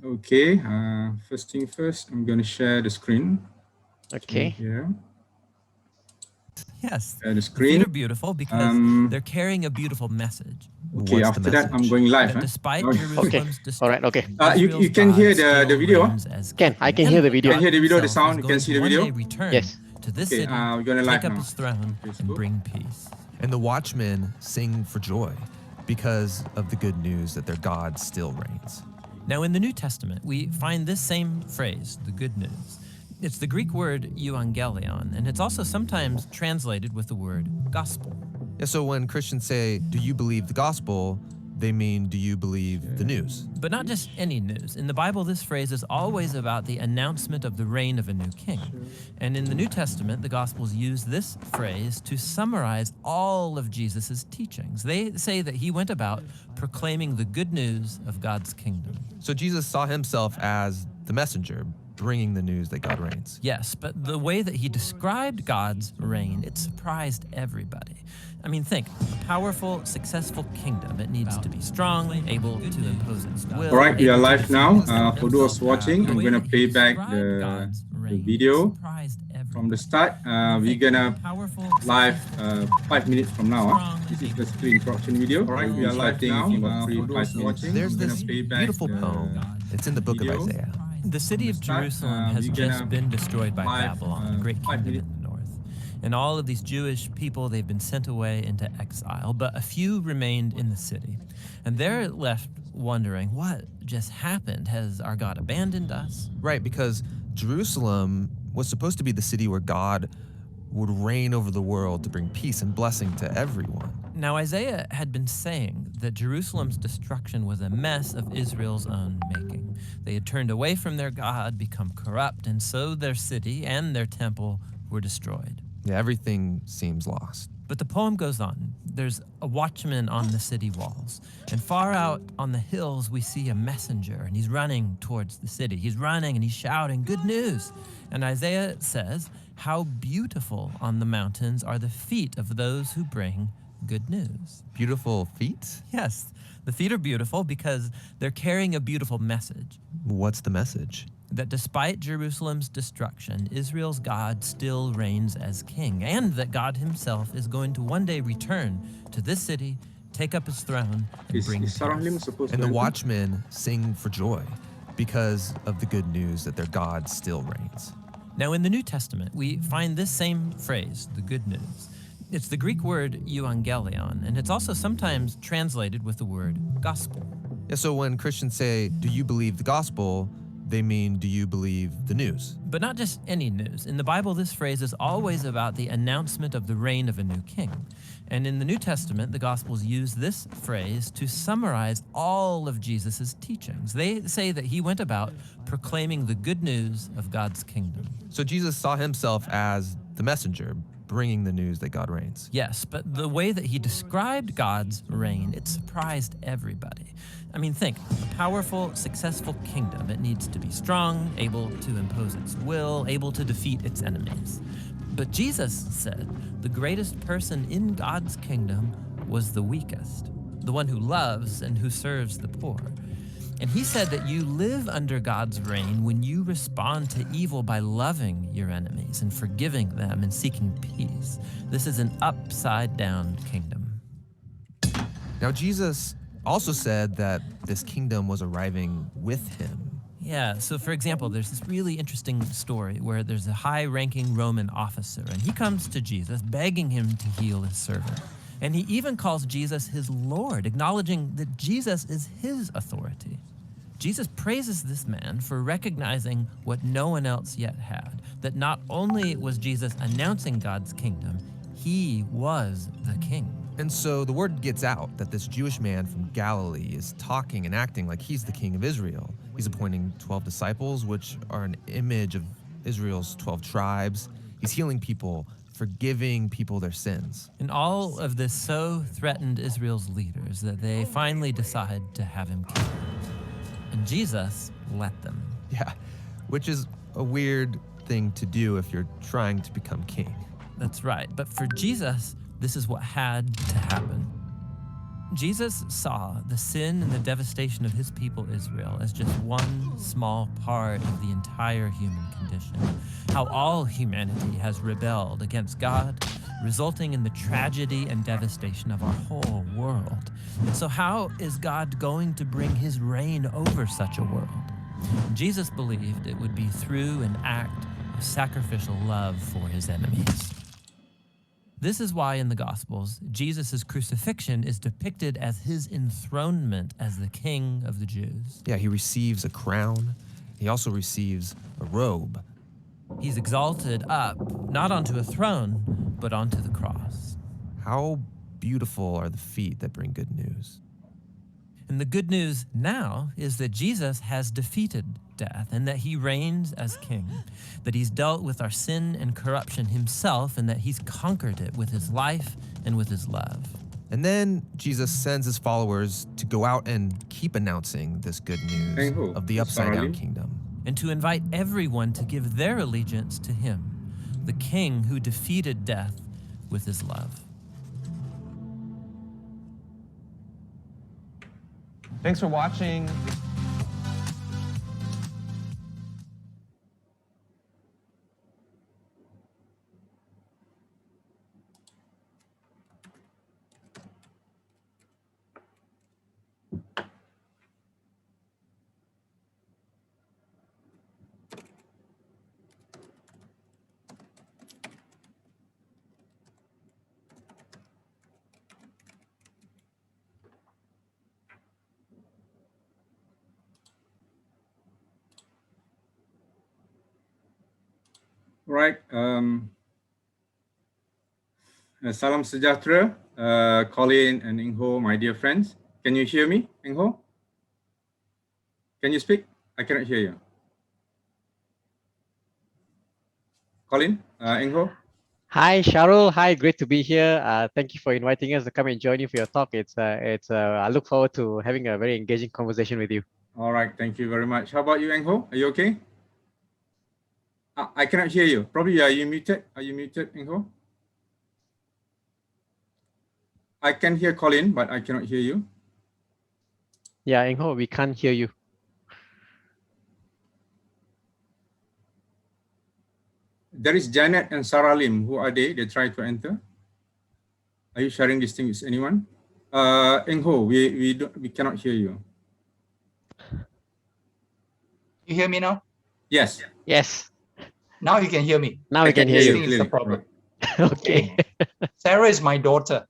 Okay, first thing first, I'm going to share the screen. Okay. Here. Yes, Share the the screen. feet are beautiful because they're carrying a beautiful message. Okay, What's the after that, I'm message? going live. That despite Now- Jerusalem's All right. Okay. destruction, you can hear the video? As Can. I can king, hear and the video. Can you hear the video, the God sound? You can himself see is the going to video? one day return Yes. to this Okay, city, we're gonna live take up now. his throne, and Facebook. bring peace. And the watchmen sing for joy because of the good news that their God still reigns. Now, in the New Testament, we find this same phrase, the good news. It's the Greek word euangelion, and it's also sometimes translated with the word gospel. Yeah, so when Christians say, "Do you believe the gospel?" they mean, "Do you believe the news?" But not just any news. In the Bible, this phrase is always about the announcement of the reign of a new king. And in the New Testament, the Gospels use this phrase to summarize all of Jesus' teachings. They say that he went about proclaiming the good news of God's kingdom. So Jesus saw himself as the messenger, bringing the news that God reigns. Yes, but the way that he described God's reign, it surprised everybody. I mean, think, a powerful, successful kingdom. It needs to be strong, able to impose its will. All right, we are able to live now. defend For those itself. watching, The I'm way going to that he play back described God's the reign video surprised from the everybody. start. We're going to live 5 minutes from now. This is the screen introduction video. All right, we are live now. For those watching, There's I'm gonna this play back beautiful the poem. It's in the book of video. Isaiah. The city of Jerusalem has just been destroyed by Babylon, the great kingdom in the north. And all of these Jewish people, they've been sent away into exile, but a few remained in the city. And they're left wondering, what just happened? Has our God abandoned us? Right, because Jerusalem was supposed to be the city where God would reign over the world to bring peace and blessing to everyone. Now, Isaiah had been saying that Jerusalem's destruction was a mess of Israel's own making. They had turned away from their God, become corrupt, and so their city and their temple were destroyed. Yeah, everything seems lost. But the poem goes on. There's a watchman on the city walls, and far out on the hills we see a messenger, and he's running towards the city. He's running and he's shouting, "Good news!" And Isaiah says, "How beautiful on the mountains are the feet of those who bring good news." Beautiful feet? Yes, the feet are beautiful because they're carrying a beautiful message. What's the message? That despite Jerusalem's destruction, Israel's God still reigns as king, and that God himself is going to one day return to this city, take up his throne, and bring Is Sahrolnizam peace. supposed And to the enter? watchmen sing for joy because of the good news that their God still reigns. Now, in the New Testament, we find this same phrase, the good news. It's the Greek word euangelion, and it's also sometimes translated with the word gospel. Yeah, so when Christians say, "Do you believe the gospel?" they mean, "Do you believe the news?" But not just any news. In the Bible, this phrase is always about the announcement of the reign of a new king. And in the New Testament, the Gospels use this phrase to summarize all of Jesus' teachings. They say that he went about proclaiming the good news of God's kingdom. So Jesus saw himself as the messenger, bringing the news that God reigns. Yes, but the way that he described God's reign, it surprised everybody. I mean, think, a powerful, successful kingdom. It needs to be strong, able to impose its will, able to defeat its enemies. But Jesus said the greatest person in God's kingdom was the weakest, the one who loves and who serves the poor. And he said that you live under God's reign when you respond to evil by loving your enemies and forgiving them and seeking peace. This is an upside-down kingdom. Now, Jesus also said that this kingdom was arriving with him. Yeah, so for example, there's this really interesting story where there's a high-ranking Roman officer, and he comes to Jesus begging him to heal his servant. And he even calls Jesus his Lord, acknowledging that Jesus is his authority. Jesus praises this man for recognizing what no one else yet had, that not only was Jesus announcing God's kingdom, he was the king. And so the word gets out that this Jewish man from Galilee is talking and acting like he's the king of Israel. He's appointing 12 disciples, which are an image of Israel's 12 tribes. He's healing people, forgiving people their sins. And all of this so threatened Israel's leaders that they finally decide to have him killed. And Jesus let them. Yeah, which is a weird thing to do if you're trying to become king. That's right. But for Jesus, this is what had to happen. Jesus saw the sin and the devastation of his people Israel as just one small part of the entire human condition. How all humanity has rebelled against God, resulting in the tragedy and devastation of our whole world. And so how is God going to bring his reign over such a world? Jesus believed it would be through an act of sacrificial love for his enemies. This is why in the Gospels, Jesus' crucifixion is depicted as his enthronement as the King of the Jews. Yeah, he receives a crown. He also receives a robe. He's exalted up, not onto a throne, but onto the cross. How beautiful are the feet that bring good news. And the good news now is that Jesus has defeated death and that he reigns as king, that he's dealt with our sin and corruption himself, and that he's conquered it with his life and with his love. And then Jesus sends his followers to go out and keep announcing this good news of the upside-down kingdom. And to invite everyone to give their allegiance to him, the king who defeated death with his love. Thanks for watching. Right. Salam sejahtera, Colin and ENG HOE, my dear friends. Can you hear me, ENG HOE? Can you speak? I cannot hear you. Colin, ENG HOE? Hi, Shahrul. Hi, great to be here. Thank you for inviting us to come and join you for your talk. I look forward to having a very engaging conversation with you. All right, thank you very much. How about you, ENG HOE? Are you okay? I cannot hear you. Probably are you muted? Are you muted, ENG HOE? I can hear Colin, but I cannot hear you. Yeah, ENG HOE, we can't hear you. There is Janet and Sarah Lim. Who are they? They try to enter. Are you sharing this thing with anyone? ENG HOE, we cannot hear you. You hear me now? Yes. Yes. Now you can hear me. Now we can hear This you. thing is the problem. Okay. Sarah is my daughter.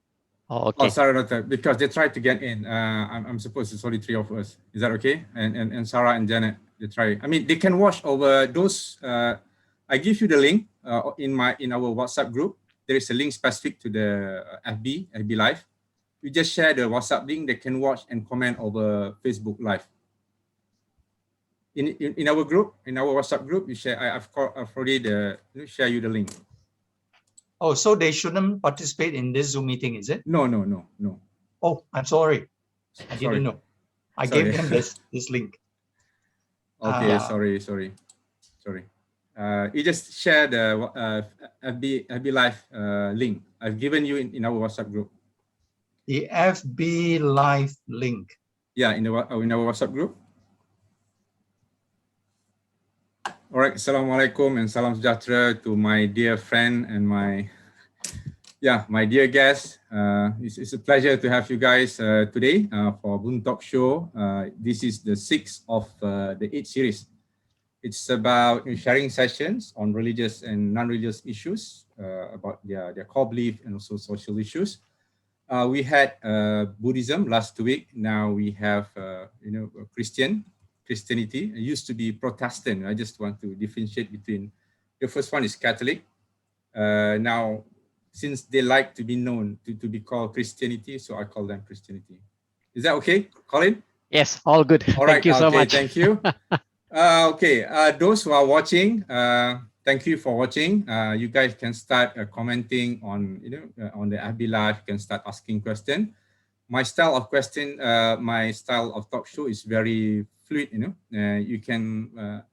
Oh, okay. Oh, Sarah, because they tried to get in. I'm supposed it's only 3 of us. Is that okay? And Sarah and Janet, they try. I mean, they can watch over those. I give you the link in our WhatsApp group. There is a link specific to the FB Live. You just share the WhatsApp link. They can watch and comment over Facebook Live. In our group, in our WhatsApp group, you share. I've already share you the link. Oh, so they shouldn't participate in this Zoom meeting, is it? No. Oh, I'm sorry. I didn't know. I gave them this link. Okay, sorry. You just share the FB Live link. I've given you in our WhatsApp group. The FB Live link. Yeah, in our WhatsApp group. All right, Assalamualaikum and salam sejahtera to my dear friend and my dear guest. It's a pleasure to have you guys today for Boon Talk Show. This is the 6th of the 8th series. It's about sharing sessions on religious and non-religious issues about their core belief and also social issues. We had Buddhism last week. Now we have Christianity. It used to be Protestant. I just want to differentiate between. The first one is Catholic. Now, since they like to be known to be called Christianity, so I call them Christianity. Is that okay, Colin? Yes, all good. All right, thank you so much. Thank you. Those who are watching, thank you for watching. You guys can start commenting on on the FB Live. You can start asking questions. My style of talk show is very fluid. You can.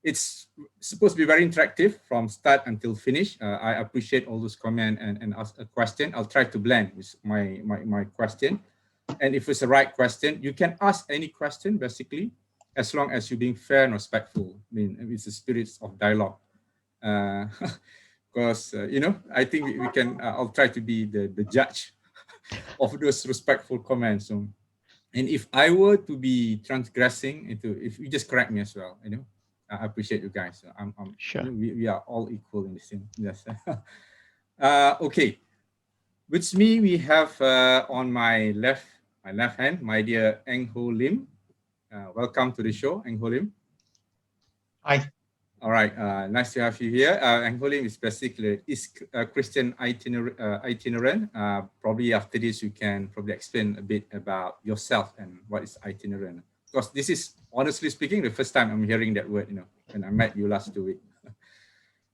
It's supposed to be very interactive from start until finish. I appreciate all those comments and ask a question. I'll try to blend with my question. And if it's the right question, you can ask any question basically, as long as you're being fair and respectful. I mean, it's the spirit of dialogue. Because, I think we can, I'll try to be the judge of those respectful comments. So, and if I were to be transgressing if you just correct me as well, I appreciate you guys. I'm Sure. we are all equal in the same. Yes. Okay. With me, we have on my left hand, my dear ENG HOE LIM. Welcome to the show, ENG HOE LIM. Hi. All right, nice to have you here. ENG HOE LIM is basically Christian itinerant. Probably after this, you can probably explain a bit about yourself and what is itinerant. Because this is, honestly speaking, the first time I'm hearing that word, when I met you last week.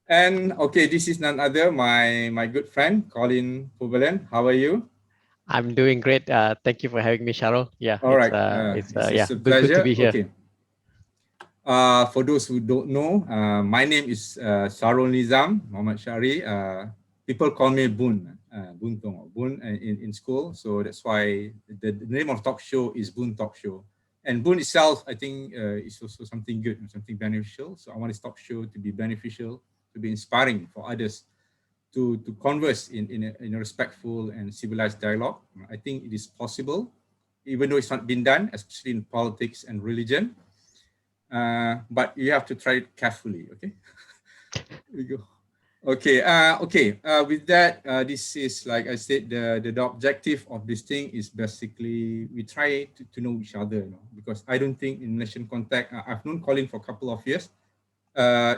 And okay, this is none other, my good friend, COLIN. How are you? I'm doing great. Thank you for having me, Sahrol. Yeah, all right. it's a pleasure. good to be here. Okay. For those who don't know, my name is Sahrolnizam Muhammad Shari. People call me Boon, Boon in school. So that's why the name of talk show is Boon Talk Show. And Boon itself, I think, is also something good, something beneficial. So I want this talk show to be beneficial, to be inspiring for others to converse in a respectful and civilized dialogue. I think it is possible, even though it's not been done, especially in politics and religion. But you have to try it carefully, okay? Here we go. Okay, with that, this is, like I said, the objective of this thing is basically we try to know each other, because I don't think in Malaysian context, I've known COLIN for a couple of years.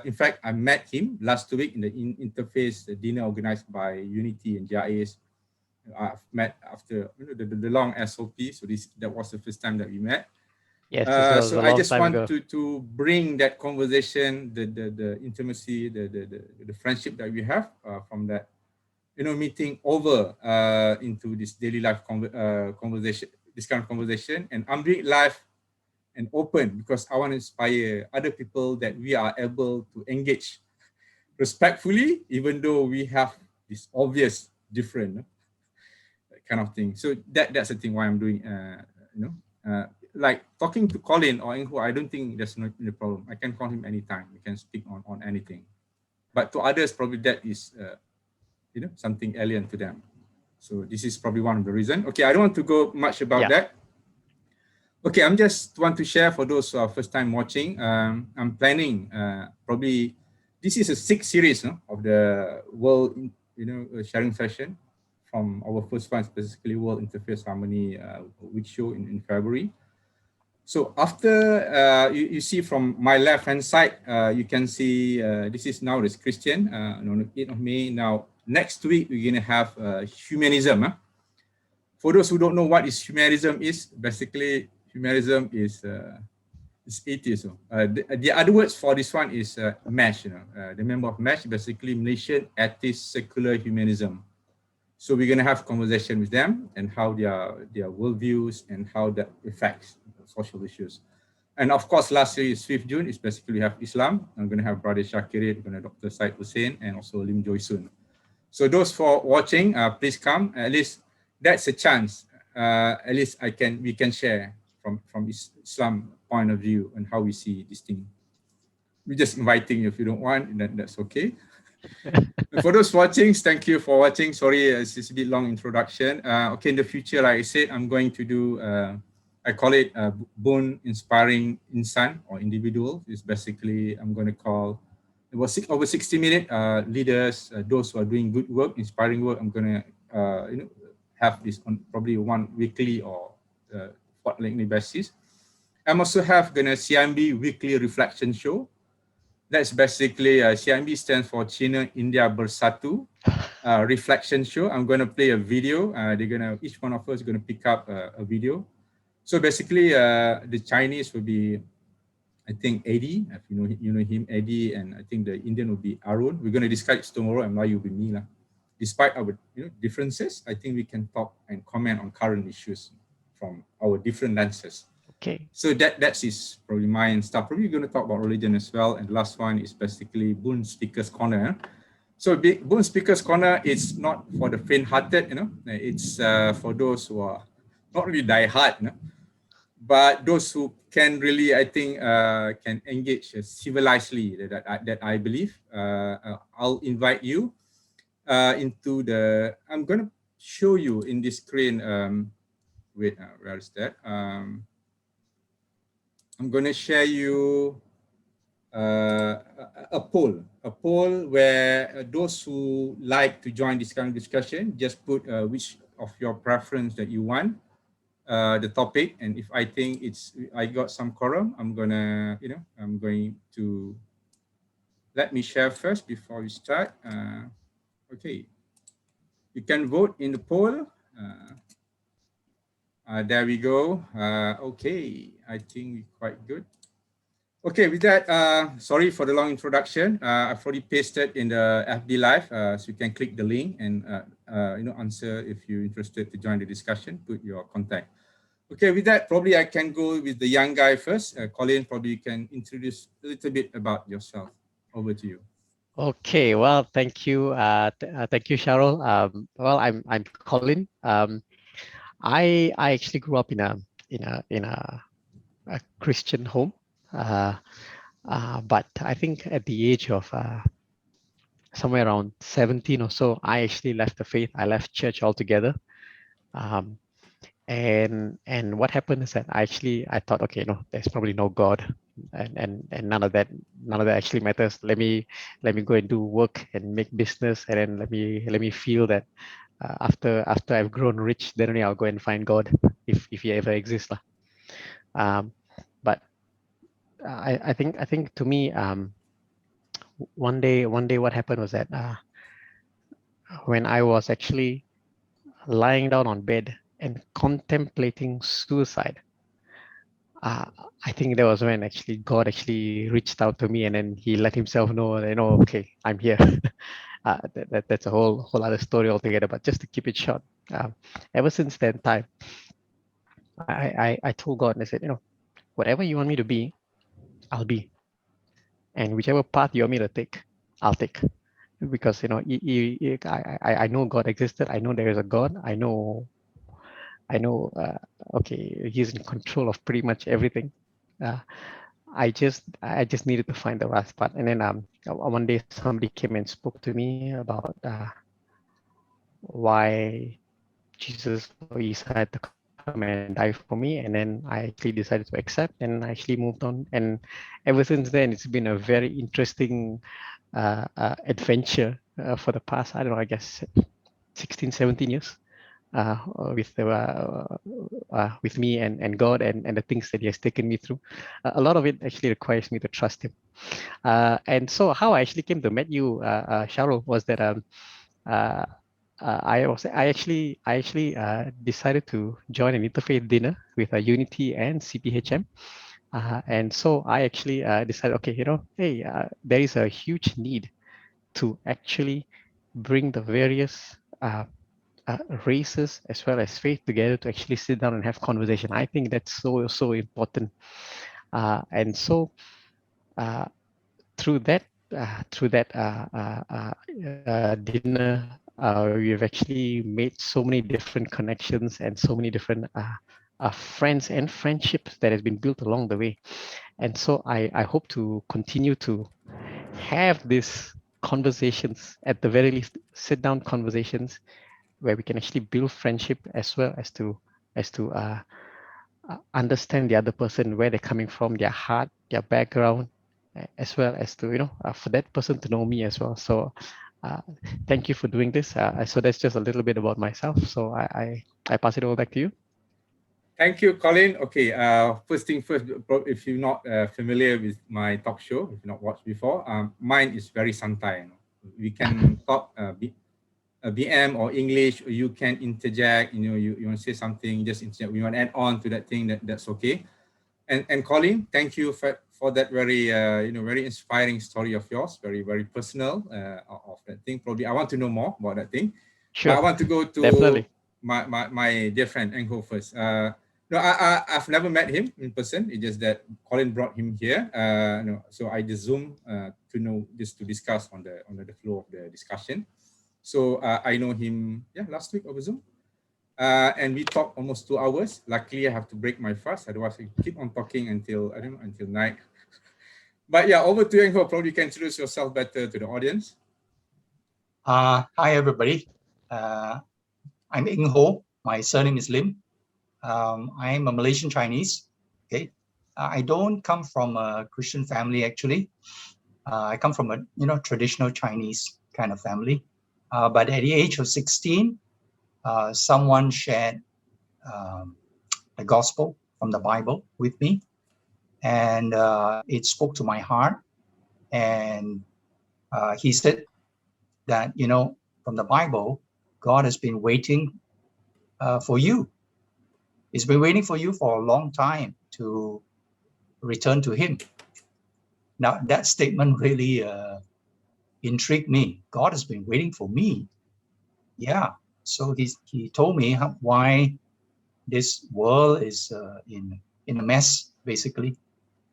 In fact, I met him last week in the interfaith dinner organized by Unity and JIS. I've met after the long SOP, so that was the first time that we met. Yes, so I just want to bring that conversation, the intimacy, the friendship that we have from that, meeting over into this daily life conversation, this kind of conversation. And I'm doing it live and open because I want to inspire other people that we are able to engage respectfully, even though we have this obvious different kind of thing. So that's the thing why I'm doing, like talking to COLIN or ENG HOE, I don't think there's no problem. I can call him anytime. We can speak on anything. But to others, probably that is, something alien to them. So this is probably one of the reasons. Okay, I don't want to go much about that. Okay, I'm just want to share for those who are first time watching. I'm planning probably this is a 6th series of the World sharing session from our first one, specifically World Interfaith Harmony week show in February. So after you see from my left hand side, you can see this is now this Christian on the 8th of May. Now next week we're gonna have humanism. For those who don't know what is humanism is, basically humanism is atheism. The other words for this one is MASH. The member of MASH, basically Malaysian Atheist Secular Humanism. So we're gonna have conversation with them and how their worldviews and how that affects social issues. And of course, last year is 5th June. Is basically we have Islam. I'm gonna have Brother Shakirit, we're gonna Dr. Syed Hussein, and also Lim Joy Soon. So those for watching, please come. At least that's a chance. At least we can share from Islam point of view and how we see this thing. We're just inviting you. If you don't want, then that's okay. For those watching, thank you for watching. Sorry, it's a bit long introduction. Okay, in the future, like I said, I'm going to do, I call it Boon Inspiring Insan or Individual. It's basically, I'm going to call, it was over 60-minute leaders, those who are doing good work, inspiring work. I'm going to have this on probably one weekly or fortnightly basis. I'm also going to CIMB weekly reflection show. That's basically CIMB stands for China India Bersatu reflection show. I'm going to play a video. Each one of us is going to pick up a video. So basically, the Chinese will be, I think, Eddie, if you know him, Eddie, and I think the Indian will be Arun. We're going to discuss it tomorrow, and Melayu will be me. Despite our differences, I think we can talk and comment on current issues from our different lenses. Okay. So that's his probably mine stuff. Probably going to talk about religion as well. And the last one is basically Boon Speaker's Corner. So Boon Speaker's Corner is not for the faint-hearted, It's for those who are not really die hard, no? But those who can really, I think, can engage civilizedly, that I believe. I'll invite you into the, I'm going to show you in this screen, wait, where is that? I'm going to share you a poll where those who like to join this kind of discussion, just put which of your preference that you want, the topic, and if I think I got some quorum, I'm going to, let me share first before we start. Okay, you can vote in the poll. There we go. Okay, I think we're quite good. Okay, with that, sorry for the long introduction. I've already pasted in the FB Live, so you can click the link and answer if you're interested to join the discussion, put your contact. Okay, with that, probably I can go with the young guy first. Colin, probably you can introduce a little bit about yourself. Over to you. Okay, well, thank you, thank you, Sahrol. Well, I'm Colin. I actually grew up in a Christian home, but I think at the age of somewhere around 17 or so, I actually left the faith. I left church altogether. And what happened is that I thought, okay, no, there's probably no God, and none of that actually matters. Let me go and do work and make business, and then let me feel that after I've grown rich, then only I'll go and find God, if he ever exists lah. But I think to me, one day what happened was that when I was actually lying down on bed and contemplating suicide, I think that was when actually God actually reached out to me, and then he let himself know, okay, I'm here. That's a whole other story altogether. But just to keep it short, ever since that time, I told God, and I said, whatever you want me to be, I'll be, and whichever path you want me to take, I'll take. Because I know God existed. I know there is a God. I know. Okay, he's in control of pretty much everything. I just needed to find the right spot. And then one day somebody came and spoke to me about why Jesus or Isa had to come and die for me. And then I actually decided to accept, and I actually moved on. And ever since then, it's been a very interesting adventure for the past, I don't know, I guess 16, 17 years. With me and God and the things that he has taken me through. A lot of it actually requires me to trust him. And so how I actually came to meet you, Sahrol, was that I actually decided to join an interfaith dinner with Unity and CPHM. And so I actually decided, okay, hey, there is a huge need to actually bring the various races as well as faith together to actually sit down and have conversation. I think that's so important. And so through that dinner, we've actually made so many different connections and so many different friends and friendships that has been built along the way. And so I hope to continue to have these conversations, at the very least, sit down conversations where we can actually build friendship as well as to understand the other person, where they're coming from, their heart, their background, as well as to for that person to know me as well. So thank you for doing this. So that's just a little bit about myself. So I pass it over back to you. Thank you, Colin. Okay, first thing first, if you're not familiar with my talk show, if you've not watched before, mine is very santai. We can talk BM or English, or you can interject, you want to say something, just interject. We want to add on to that thing, that's okay. And Colin, thank you for that very, very inspiring story of yours, very, very personal of that thing. Probably I want to know more about that thing. Sure. I want to go to definitely my dear friend ENG HOE first. No, I've never met him in person. It's just that Colin brought him here. So I just Zoom to discuss on the flow of the discussion. So I know him last week over Zoom. And we talked almost 2 hours. Luckily, I have to break my fast. Otherwise, I keep on talking until, I don't know, until night. But yeah, over to you, Eng Ho. Probably you can introduce yourself better to the audience. Hi, everybody. I'm Eng Ho. My surname is Lim. I'm a Malaysian Chinese. Okay, I don't come from a Christian family actually. I come from a traditional Chinese kind of family. But at the age of 16, someone shared the gospel from the Bible with me, and it spoke to my heart. And he said that from the Bible, God has been waiting for you. He's been waiting for you for a long time to return to Him. Now that statement really intrigued me. God has been waiting for me. Yeah. So he told me why this world is in a mess, basically,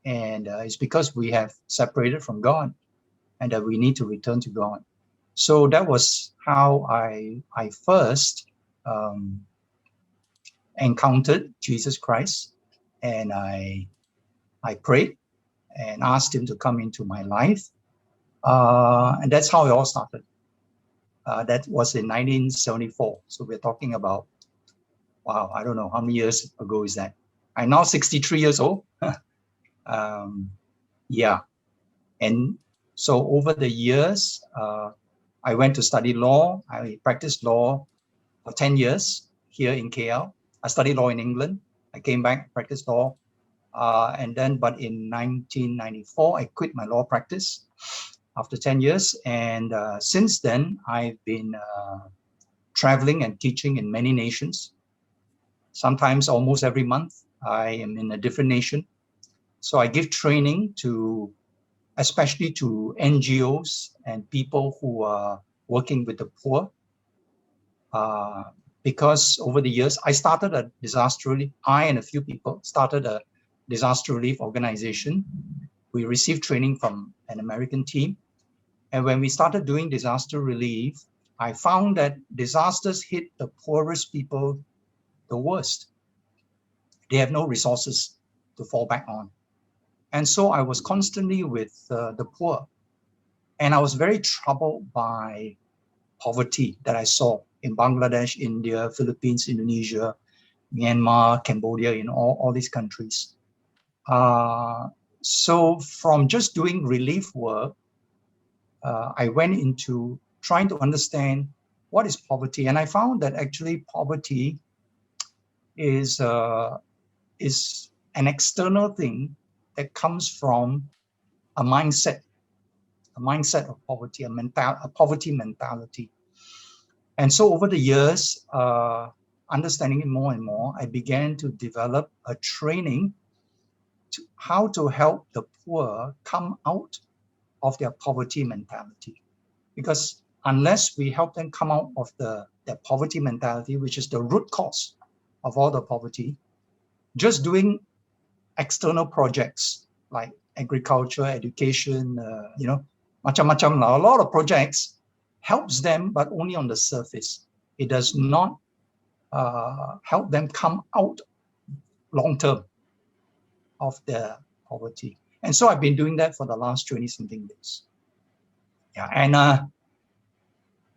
and it's because we have separated from God, and that we need to return to God. So that was how I first encountered Jesus Christ, and I prayed and asked Him to come into my life, and that's how it all started. That was in 1974. So we're talking about, wow, I don't know how many years ago is that. I'm now 63 years old. Yeah, and so over the years, I went to study law. I practiced law for 10 years here in KL. I studied law in England. I came back, practiced law. But in 1994, I quit my law practice after 10 years. And since then, I've been traveling and teaching in many nations. Sometimes almost every month, I am in a different nation. So I give training especially to NGOs and people who are working with the poor. Because over the years, I and a few people started a disaster relief organization. We received training from an American team. And when we started doing disaster relief, I found that disasters hit the poorest people the worst. They have no resources to fall back on. And so I was constantly with the poor. And I was very troubled by poverty that I saw in Bangladesh, India, Philippines, Indonesia, Myanmar, Cambodia, all these countries. So from just doing relief work, I went into trying to understand what is poverty. And I found that actually poverty is an external thing that comes from a mindset of poverty, a poverty mentality. And so over the years, understanding it more and more, I began to develop a training to how to help the poor come out of their poverty mentality. Because unless we help them come out of their poverty mentality, which is the root cause of all the poverty, just doing external projects like agriculture, education, macam-macam, a lot of projects helps them, but only on the surface. It does not help them come out long-term of their poverty. And so I've been doing that for the last 20-something years. Yeah,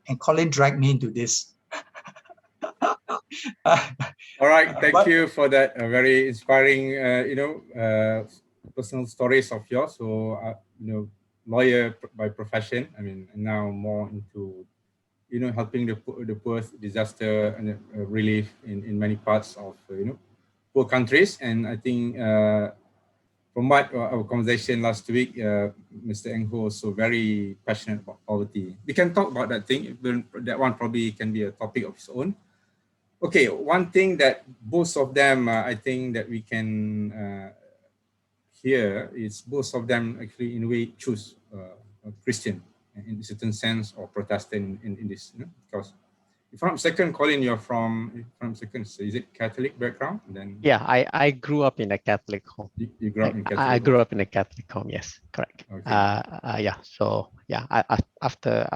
and Colin dragged me into this. All right, thank you for that very inspiring, personal stories of yours. So, lawyer by profession. I mean, now more into, helping the poor, disaster and relief in many parts of, poor countries. And I think from what our conversation last week, Mr. Eng Ho also very passionate about poverty. We can talk about that thing. That one probably can be a topic of its own. Okay, one thing that both of them, I think that we can hear is both of them actually in a way choose Christian in a certain sense, or Protestant in this, because if I'm second, Colin, you're from second, so is it Catholic background? Then Yeah, I grew up in a Catholic home. You grew up in Catholic I grew up in a Catholic home. Yes, correct. Okay. Yeah. So yeah, after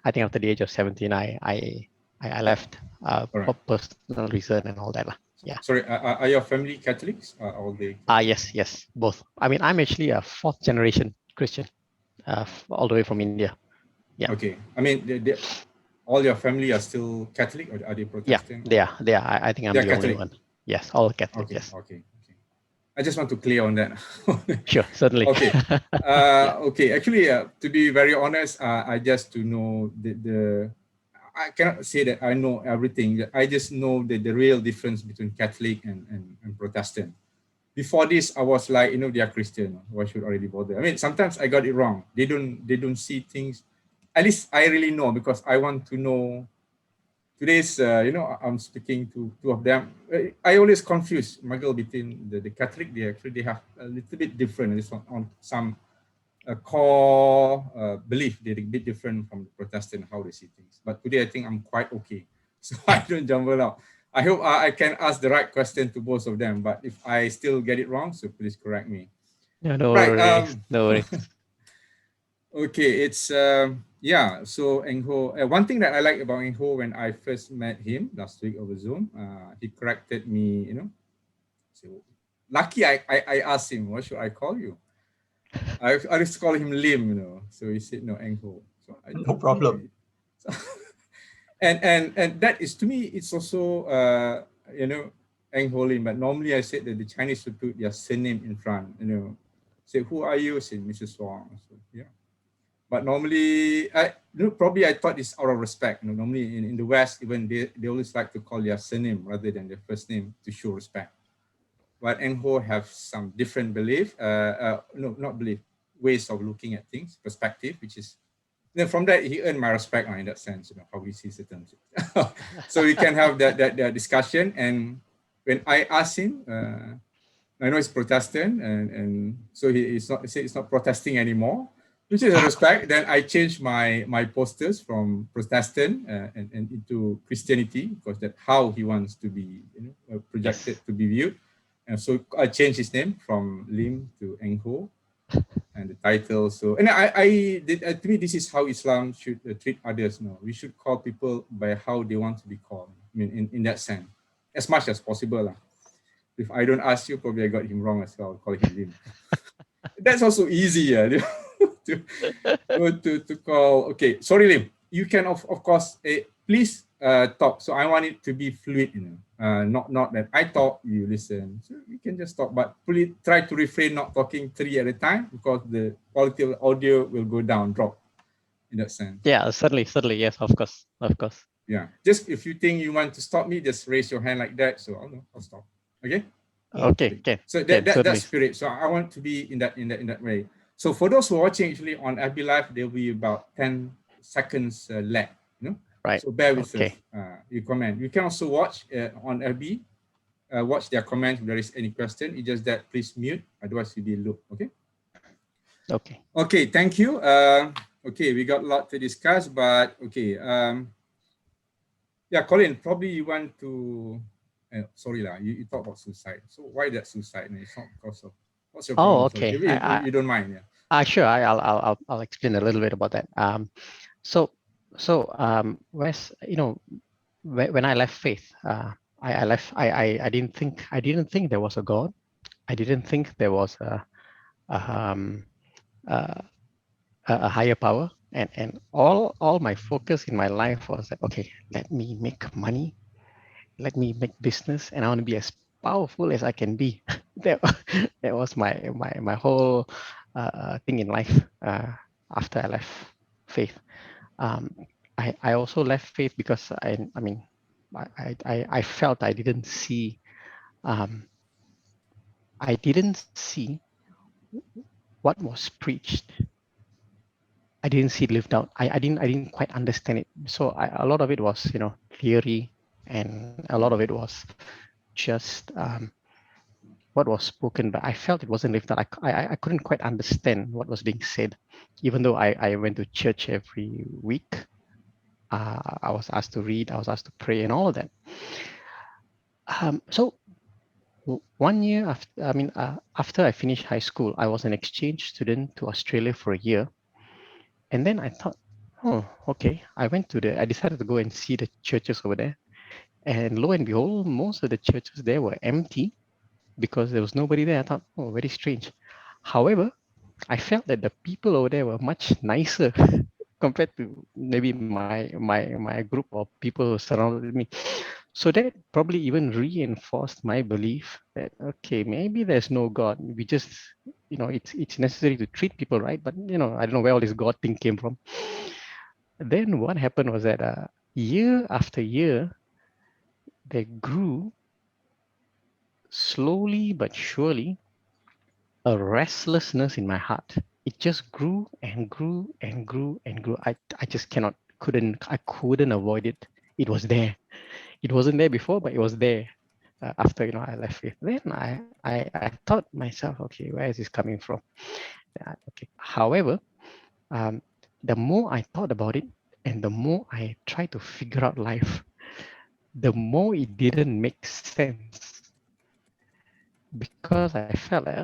I think after the age of 17, I I left for Alright. personal reason and all that lah. Yeah. Sorry, are your family Catholics? All they? Yes, both. I mean, I'm actually a 4th generation Christian, all the way from India. Yeah. Okay. I mean, all your family are still Catholic, or are they Yeah, Protestant? they are. I think I'm They're the Catholic. only one. Yes, all Catholic. Okay. Yes. Okay. I just want to clear on that. Sure, certainly. Okay. Okay. Actually, to be very honest, I just to know the I cannot say that I know everything. I just know the real difference between Catholic and Protestant. Before this, I was like, they are Christian. Why should I already bother? I mean, sometimes I got it wrong. They don't see things. At least I really know, because I want to know. Today's, I'm speaking to two of them. I always confuse, Michael, between the Catholic. They have a little bit different on some core belief. They're a bit different from the Protestant, how they see things. But today, I think I'm quite okay. So I don't jumble out. I hope I can ask the right question to both of them. But if I still get it wrong, so please correct me. Yeah, no Right, worries. No worries. Okay, it's yeah. So ENG HOE, one thing that I like about ENG HOE, when I first met him last week over Zoom, he corrected me. So lucky I asked him, what should I call you? I just call him Lim, So he said no, ENG HOE. So No problem. And that is, to me, it's also ENG HOE LIM. But normally I said that the Chinese would put their surname in front. Say, who are you? Say Mrs. Wong. So yeah. But normally, probably I thought it's out of respect. Normally in the West, even they always like to call their surname rather than their first name to show respect. But ENG HOE have some different belief, not belief, ways of looking at things, perspective, which is, from that he earned my respect in that sense, how we see certain things. So we can have that discussion. And when I asked him, I know he's Protestant, and so he's not protesting anymore, which is a respect. Then I changed my posters from Protestant and into Christianity, because that's how he wants to be projected, to be viewed. And so I changed his name from Lim to ENG HOE, and the title. So, and to me, this is how Islam should treat others. We should call people by how they want to be called. I mean, in that sense, as much as possible. If I don't ask you, probably I got him wrong as well, calling him Lim. That's also easy, to call. Okay, sorry, Lim. You can of course please talk. So I want it to be fluid, not that I talk, you listen. So you can just talk, but please try to refrain not talking 3 at a time, because the quality of the audio will go down, drop in that sense. Yeah, certainly. Yes, of course. Yeah, just if you think you want to stop me, just raise your hand like that. So I'll stop. Okay. Okay. So that's spirit. So I want to be in that way. So for those who are watching actually on FB Live, there will be about 10 seconds lag. Right. So bear with us. You comment. You can also watch on FB. Watch their comments if there is any question. It's just that please mute, otherwise you'll be looped. Okay. Okay. Thank you. Okay, we got a lot to discuss, but okay. Yeah, Colin, probably you want to. Sorry, you talk about suicide. So why that suicide? It's not because of what's your problem? Okay. If you don't mind, yeah. Sure. I'll explain a little bit about that. So Wes, when I left faith, I left. I didn't think there was a God. I didn't think there was a higher power, and all my focus in my life was that, okay, let me make money, let me make business, and I want to be as powerful as I can be. that was my whole thing in life. After I left faith, I also left faith because I felt I didn't see what was preached. I didn't see it lived out. I didn't quite understand it. So a lot of it was theory, and a lot of it was just what was spoken, but I felt it wasn't lived out. I couldn't quite understand what was being said, even though I went to church every week. I was asked to read, I was asked to pray, and all of that. So 1 year after I finished high school, I was an exchange student to Australia for a year. And then I thought, oh, okay. I decided to go and see the churches over there. And lo and behold, most of the churches there were empty because there was nobody there. I thought, oh, very strange. However, I felt that the people over there were much nicer compared to maybe my group of people who surrounded me. So that probably even reinforced my belief that okay, maybe there's no God. We just, it's necessary to treat people right, but I don't know where all this God thing came from. Then what happened was that year after year, there grew slowly but surely a restlessness in my heart. It just grew and grew and grew and grew. I just couldn't avoid it. It was there. It wasn't there before, but it was there after I left faith. Then I thought myself, okay, where is this coming from? Okay. However, the more I thought about it and the more I tried to figure out life, the more it didn't make sense because I felt like,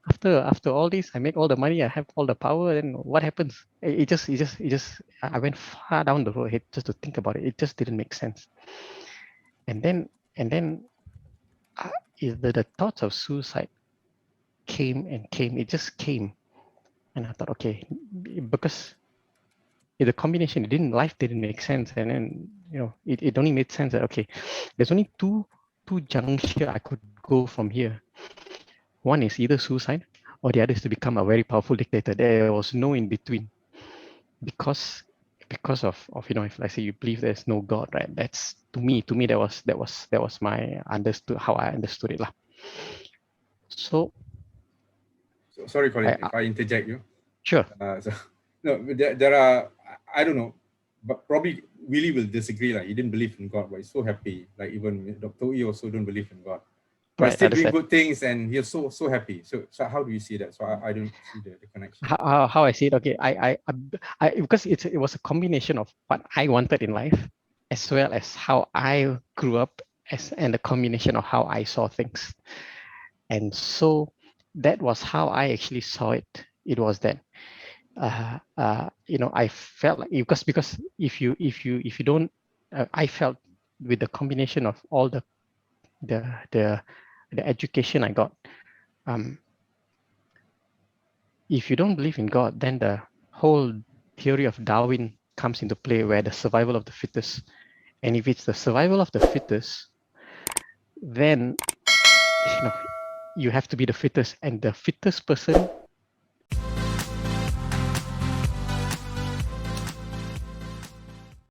after all this, I make all the money, I have all the power, then what happens? I went far down the road just to think about it. It just didn't make sense. And then the thoughts of suicide came and came. It just came, and I thought, okay, because the combination, life didn't make sense, and then it only made sense that okay, there's only two junctions I could go from here. One is either suicide, or the other is to become a very powerful dictator. There was no in between, because of if let's say you believe there's no God, right? That's to me that was my how I understood it lah. So sorry, Colin, if I interject you. Sure. No, there are, I don't know, but probably Willie will disagree. Like, he didn't believe in God, but he's so happy. Like, even Dr. E also don't believe in God. But Right, still doing good things, and he's so happy. So how do you see that? So I don't see the connection. How I see it, okay, I because it was a combination of what I wanted in life, as well as how I grew up, and the combination of how I saw things. And so that was how I actually saw it. It was that I felt like, because if you don't, I felt with the combination of all the education I got, if you don't believe in God, then the whole theory of Darwin comes into play, where the survival of the fittest. And if it's the survival of the fittest, then you have to be the fittest, and the fittest person